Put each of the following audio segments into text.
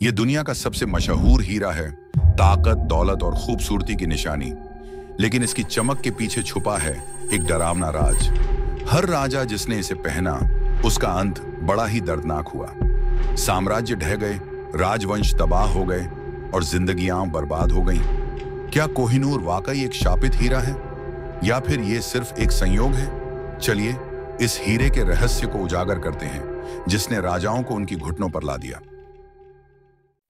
ये दुनिया का सबसे मशहूर हीरा है, ताकत, दौलत और खूबसूरती की निशानी। लेकिन इसकी चमक के पीछे छुपा है एक डरावना राज। हर राजा जिसने इसे पहना, उसका अंत बड़ा ही दर्दनाक हुआ। साम्राज्य ढह गए, राजवंश तबाह हो गए और जिंदगियां बर्बाद हो गईं। क्या कोहिनूर वाकई एक शापित हीरा है या फिर ये सिर्फ एक संयोग है? चलिए इस हीरे के रहस्य को उजागर करते हैं जिसने राजाओं को उनकी घुटनों पर ला दिया।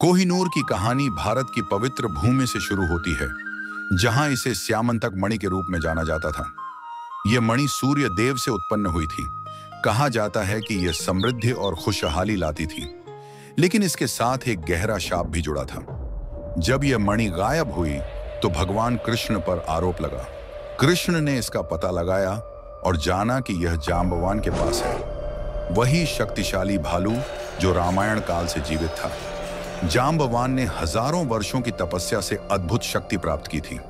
कोहिनूर की कहानी भारत की पवित्र भूमि से शुरू होती है, जहां इसे स्यामंतक मणि के रूप में जाना जाता था। यह मणि सूर्य देव से उत्पन्न हुई थी। कहा जाता है कि यह समृद्धि और खुशहाली लाती थी, लेकिन इसके साथ एक गहरा शाप भी जुड़ा था। जब यह मणि गायब हुई तो भगवान कृष्ण पर आरोप लगा। कृष्ण ने इसका पता लगाया और जाना कि यह जांबवान के पास है, वही शक्तिशाली भालू जो रामायण काल से जीवित था। जांबवान ने हजारों वर्षों की तपस्या से अद्भुत शक्ति प्राप्त की थी।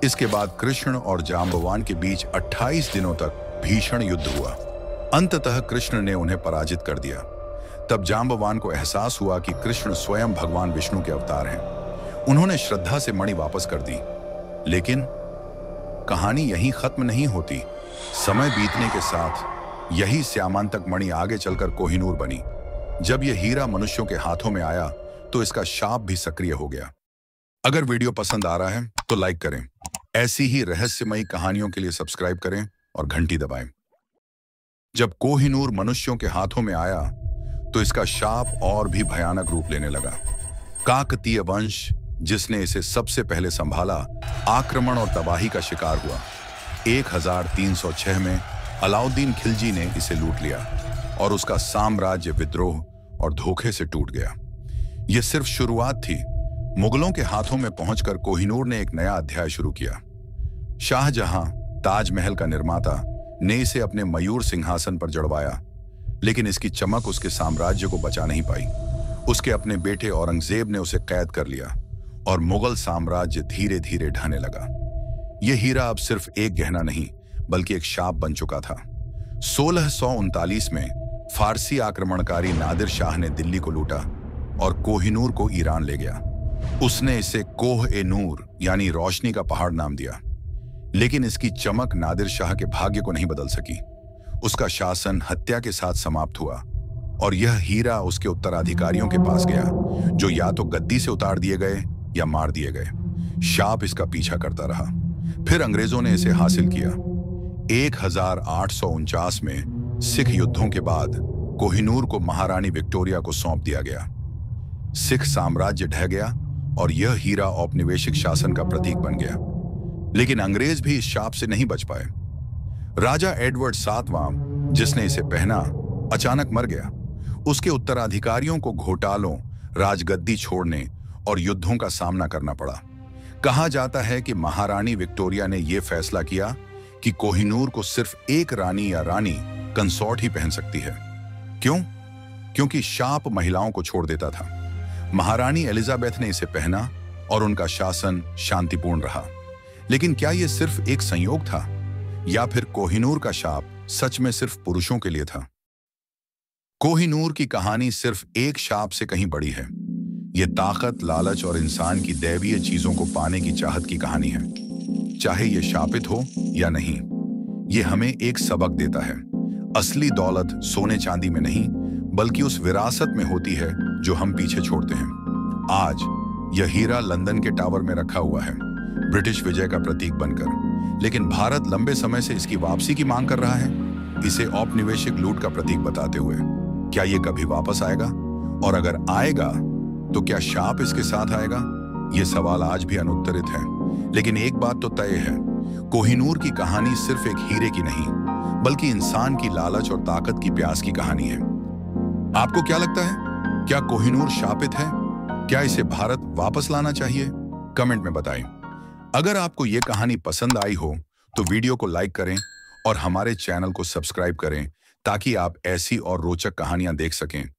इसके बाद कृष्ण और जांबवान के बीच 28 दिनों तक भीषण युद्ध हुआ। अंततः कृष्ण ने उन्हें पराजित कर दिया। तब जांबवान को एहसास हुआ कि कृष्ण स्वयं भगवान विष्णु के अवतार हैं। उन्होंने श्रद्धा से मणि वापस कर दी। लेकिन कहानी यहीं खत्म नहीं होती। समय बीतने के साथ यही स्यामंतक मणि आगे चलकर कोहिनूर बनी। जब यह हीरा मनुष्यों के हाथों में आया तो इसका शाप भी सक्रिय हो गया। अगर वीडियो पसंद आ रहा है तो लाइक करें। ऐसी ही रहस्यमयी कहानियों के लिए सब्सक्राइब करें और घंटी दबाएं। जब कोहिनूर मनुष्यों के हाथों में आया तो इसका शाप और भी भयानक रूप लेने लगा। काकतीय वंश, जिसने इसे सबसे पहले संभाला, आक्रमण और तबाही का शिकार हुआ। 1306 में अलाउद्दीन खिलजी ने इसे लूट लिया और उसका साम्राज्य विद्रोह और धोखे से टूट गया। यह सिर्फ शुरुआत थी। मुगलों के हाथों में पहुंचकर कोहिनूर ने एक नया अध्याय शुरू किया। शाहजहां, ताजमहल का निर्माता, ने इसे अपने मयूर सिंहासन पर जड़वाया, लेकिन इसकी चमक उसके साम्राज्य को बचा नहीं पाई। उसके अपने बेटे औरंगजेब ने उसे कैद कर लिया और मुगल साम्राज्य धीरे धीरे ढहने लगा। यह हीरा अब सिर्फ एक गहना नहीं, बल्कि एक शाप बन चुका था। 1639 में फारसी आक्रमणकारी नादिर शाह ने दिल्ली को लूटा और कोहिनूर को ईरान ले गया। उसने इसे कोह-ए-नूर यानी रोशनी का पहाड़ नाम दिया। लेकिन इसकी चमक नादिर शाह के भाग्य को नहीं बदल सकी। उसका शासन हत्या के साथ समाप्त हुआ और यह हीरा उसके उत्तराधिकारियों के पास गया, जो या तो गद्दी से उतार दिए गए या मार दिए गए। शाप इसका पीछा करता रहा। फिर अंग्रेजों ने इसे हासिल किया। 1849 में सिख युद्धों के बाद कोहिनूर को महारानी विक्टोरिया को सौंप दिया गया। सिख साम्राज्य ढह गया और यह हीरा औपनिवेशिक शासन का प्रतीक बन गया। लेकिन अंग्रेज भी इस शाप से नहीं बच पाए। राजा एडवर्ड सातवां, जिसने इसे पहना, अचानक मर गया। उसके उत्तराधिकारियों को घोटालों, राजगद्दी छोड़ने और युद्धों का सामना करना पड़ा। कहा जाता है कि महारानी विक्टोरिया ने यह फैसला किया कि कोहिनूर को सिर्फ एक रानी या रानी कंसॉर्ट ही पहन सकती है। क्यों? क्योंकि शाप महिलाओं को छोड़ देता था। महारानी एलिजाबेथ ने इसे पहना और उनका शासन शांतिपूर्ण रहा। लेकिन क्या यह सिर्फ एक संयोग था या फिर कोहिनूर का शाप सच में सिर्फ पुरुषों के लिए था? कोहिनूर की कहानी सिर्फ एक शाप से कहीं बड़ी है। यह ताकत, लालच और इंसान की दैवीय चीजों को पाने की चाहत की कहानी है। चाहे यह शापित हो या नहीं, यह हमें एक सबक देता है। असली दौलत सोने चांदी में नहीं, बल्कि उस विरासत में होती है जो हम पीछे छोड़ते हैं। आज यह हीरा लंदन के टावर में रखा हुआ है, ब्रिटिश विजय का प्रतीक बनकर। लेकिन भारत लंबे समय से इसकी वापसी की मांग कर रहा है, इसे औपनिवेशिक लूट का प्रतीक बताते हुए। क्या यह कभी वापस आएगा? और अगर आएगा तो क्या शाप इसके साथ आएगा? यह सवाल आज भी अनुत्तरित है। लेकिन एक बात तो तय है, कोहिनूर की कहानी सिर्फ एक हीरे की नहीं, बल्कि इंसान की लालच और ताकत की प्यास की कहानी है। आपको क्या लगता है? क्या कोहिनूर शापित है? क्या इसे भारत वापस लाना चाहिए? कमेंट में बताएं। अगर आपको यह कहानी पसंद आई हो तो वीडियो को लाइक करें और हमारे चैनल को सब्सक्राइब करें, ताकि आप ऐसी और रोचक कहानियां देख सकें।